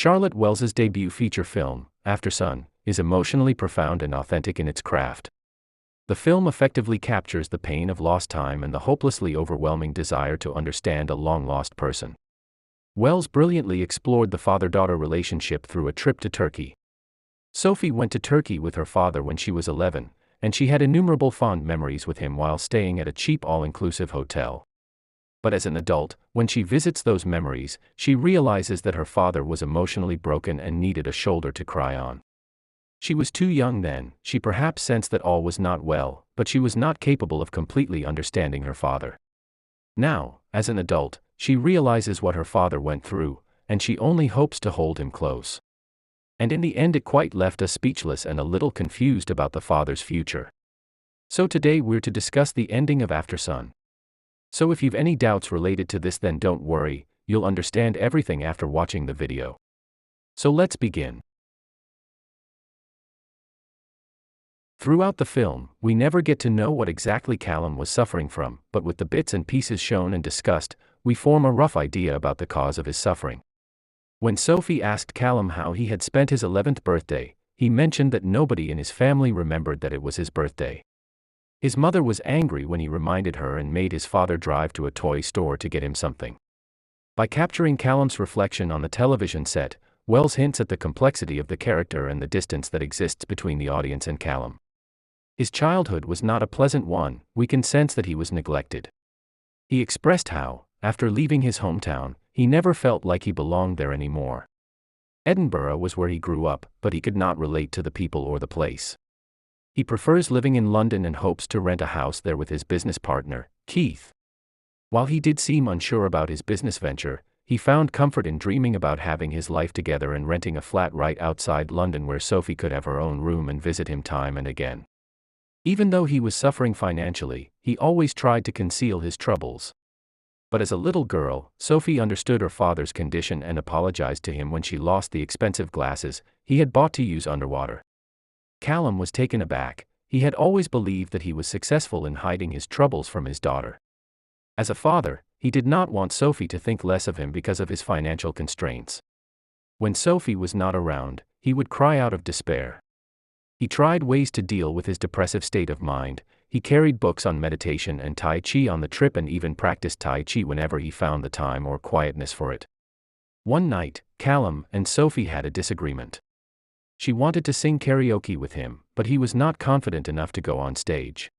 Charlotte Wells's debut feature film, Aftersun, is emotionally profound and authentic in its craft. The film effectively captures the pain of lost time and the hopelessly overwhelming desire to understand a long-lost person. Wells brilliantly explored the father-daughter relationship through a trip to Turkey. Sophie went to Turkey with her father when she was 11, and she had innumerable fond memories with him while staying at a cheap all-inclusive hotel. But as an adult, when she visits those memories, she realizes that her father was emotionally broken and needed a shoulder to cry on. She was too young then, she perhaps sensed that all was not well, but she was not capable of completely understanding her father. Now, as an adult, she realizes what her father went through, and she only hopes to hold him close. And in the end it quite left us speechless and a little confused about the father's future. So today we're to discuss the ending of Aftersun. So if you've any doubts related to this, then don't worry, you'll understand everything after watching the video. So let's begin. Throughout the film, we never get to know what exactly Calum was suffering from, but with the bits and pieces shown and discussed, we form a rough idea about the cause of his suffering. When Sophie asked Calum how he had spent his 11th birthday, he mentioned that nobody in his family remembered that it was his birthday. His mother was angry when he reminded her and made his father drive to a toy store to get him something. By capturing Calum's reflection on the television set, Wells hints at the complexity of the character and the distance that exists between the audience and Calum. His childhood was not a pleasant one, we can sense that he was neglected. He expressed how, after leaving his hometown, he never felt like he belonged there anymore. Edinburgh was where he grew up, but he could not relate to the people or the place. He prefers living in London and hopes to rent a house there with his business partner, Keith. While he did seem unsure about his business venture, he found comfort in dreaming about having his life together and renting a flat right outside London where Sophie could have her own room and visit him time and again. Even though he was suffering financially, he always tried to conceal his troubles. But as a little girl, Sophie understood her father's condition and apologized to him when she lost the expensive glasses he had bought to use underwater. Calum was taken aback. He had always believed that he was successful in hiding his troubles from his daughter. As a father, he did not want Sophie to think less of him because of his financial constraints. When Sophie was not around, he would cry out of despair. He tried ways to deal with his depressive state of mind. He carried books on meditation and Tai Chi on the trip and even practiced Tai Chi whenever he found the time or quietness for it. One night, Calum and Sophie had a disagreement. She wanted to sing karaoke with him, but he was not confident enough to go on stage.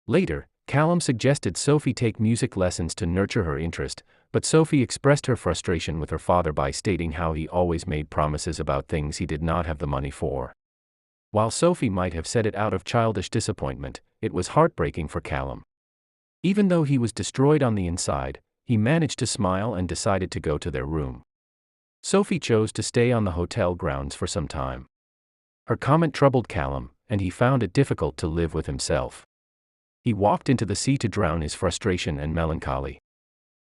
Later, Calum suggested Sophie take music lessons to nurture her interest, but Sophie expressed her frustration with her father by stating how he always made promises about things he did not have the money for. While Sophie might have said it out of childish disappointment, it was heartbreaking for Calum. Even though he was destroyed on the inside, he managed to smile and decided to go to their room. Sophie chose to stay on the hotel grounds for some time. Her comment troubled Calum, and he found it difficult to live with himself. He walked into the sea to drown his frustration and melancholy.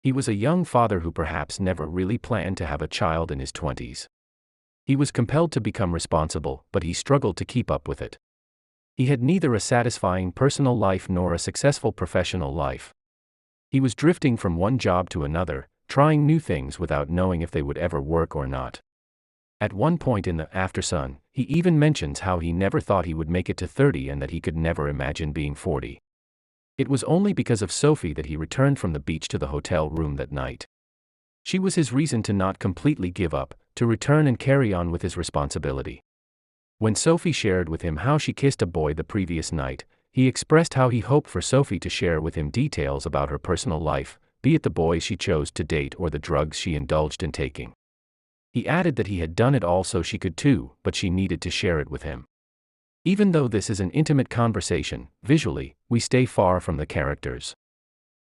He was a young father who perhaps never really planned to have a child in his 20s. He was compelled to become responsible, but he struggled to keep up with it. He had neither a satisfying personal life nor a successful professional life. He was drifting from one job to another, trying new things without knowing if they would ever work or not. At one point in the Aftersun, he even mentions how he never thought he would make it to 30 and that he could never imagine being 40. It was only because of Sophie that he returned from the beach to the hotel room that night. She was his reason to not completely give up, to return and carry on with his responsibility. When Sophie shared with him how she kissed a boy the previous night, he expressed how he hoped for Sophie to share with him details about her personal life, be it the boys she chose to date or the drugs she indulged in taking. He added that he had done it all so she could too, but she needed to share it with him. Even though this is an intimate conversation, visually, we stay far from the characters.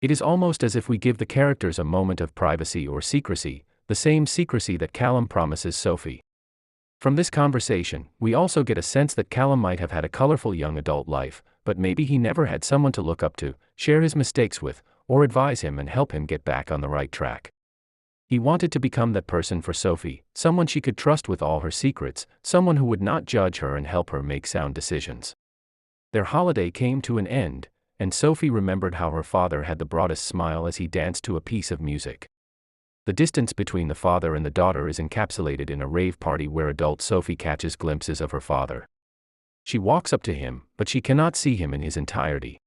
It is almost as if we give the characters a moment of privacy or secrecy, the same secrecy that Calum promises Sophie. From this conversation, we also get a sense that Calum might have had a colorful young adult life, but maybe he never had someone to look up to, share his mistakes with, or advise him and help him get back on the right track. He wanted to become that person for Sophie, someone she could trust with all her secrets, someone who would not judge her and help her make sound decisions. Their holiday came to an end, and Sophie remembered how her father had the broadest smile as he danced to a piece of music. The distance between the father and the daughter is encapsulated in a rave party where adult Sophie catches glimpses of her father. She walks up to him, but she cannot see him in his entirety.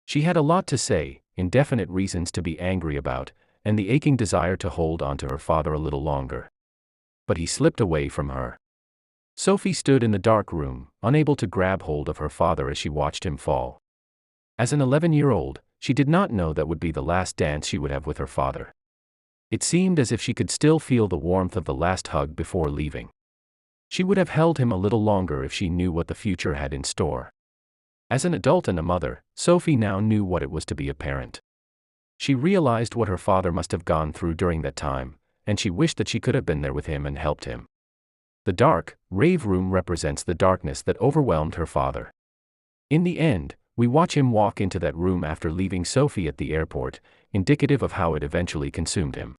She had a lot to say, indefinite reasons to be angry about, and the aching desire to hold on to her father a little longer. But he slipped away from her. Sophie stood in the dark room, unable to grab hold of her father as she watched him fall. As an 11-year-old, she did not know that would be the last dance she would have with her father. It seemed as if she could still feel the warmth of the last hug before leaving. She would have held him a little longer if she knew what the future had in store. As an adult and a mother, Sophie now knew what it was to be a parent. She realized what her father must have gone through during that time, and she wished that she could have been there with him and helped him. The dark, rave room represents the darkness that overwhelmed her father. In the end, we watch him walk into that room after leaving Sophie at the airport, indicative of how it eventually consumed him.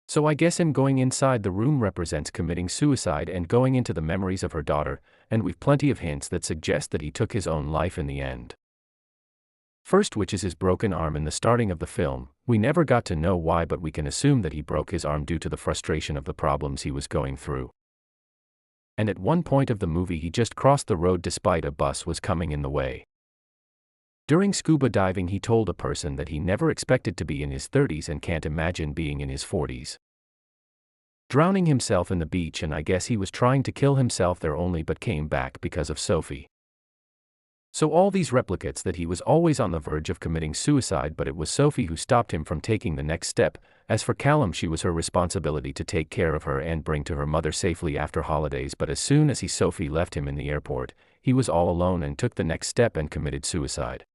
So I guess him going inside the room represents committing suicide and going into the memories of her daughter, and we've plenty of hints that suggest that he took his own life in the end. First, which is his broken arm in the starting of the film. We never got to know why, but we can assume that he broke his arm due to the frustration of the problems he was going through. And at one point of the movie he just crossed the road despite a bus was coming in the way. During scuba diving he told a person that he never expected to be in his 30s and can't imagine being in his 40s. Drowning himself in the beach, and I guess he was trying to kill himself there only but came back because of Sophie. So all these replicates that he was always on the verge of committing suicide, but it was Sophie who stopped him from taking the next step. As for Calum, she was her responsibility to take care of her and bring to her mother safely after holidays, but as soon as Sophie left him in the airport, he was all alone and took the next step and committed suicide.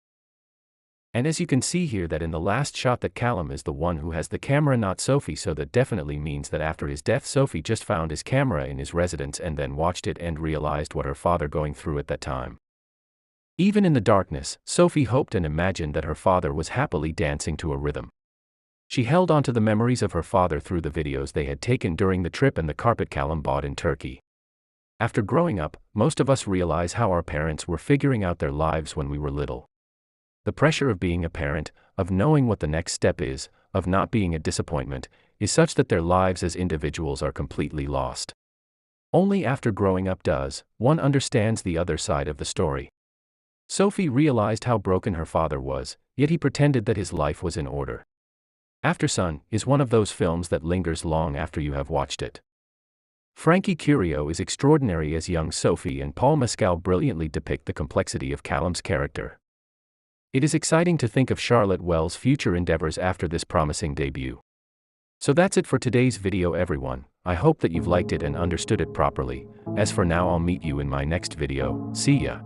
And as you can see here that in the last shot that Calum is the one who has the camera, not Sophie, so that definitely means that after his death Sophie just found his camera in his residence and then watched it and realized what her father going through at that time. Even in the darkness, Sophie hoped and imagined that her father was happily dancing to a rhythm. She held on to the memories of her father through the videos they had taken during the trip and the carpet Calum bought in Turkey. After growing up, most of us realize how our parents were figuring out their lives when we were little. The pressure of being a parent, of knowing what the next step is, of not being a disappointment, is such that their lives as individuals are completely lost. Only after growing up does one understands the other side of the story. Sophie realized how broken her father was, yet he pretended that his life was in order. Aftersun is one of those films that lingers long after you have watched it. Frankie Corio is extraordinary as young Sophie, and Paul Mescal brilliantly depict the complexity of Calum's character. It is exciting to think of Charlotte Wells' future endeavors after this promising debut. So that's it for today's video everyone. I hope that you've liked it and understood it properly. As for now, I'll meet you in my next video. See ya.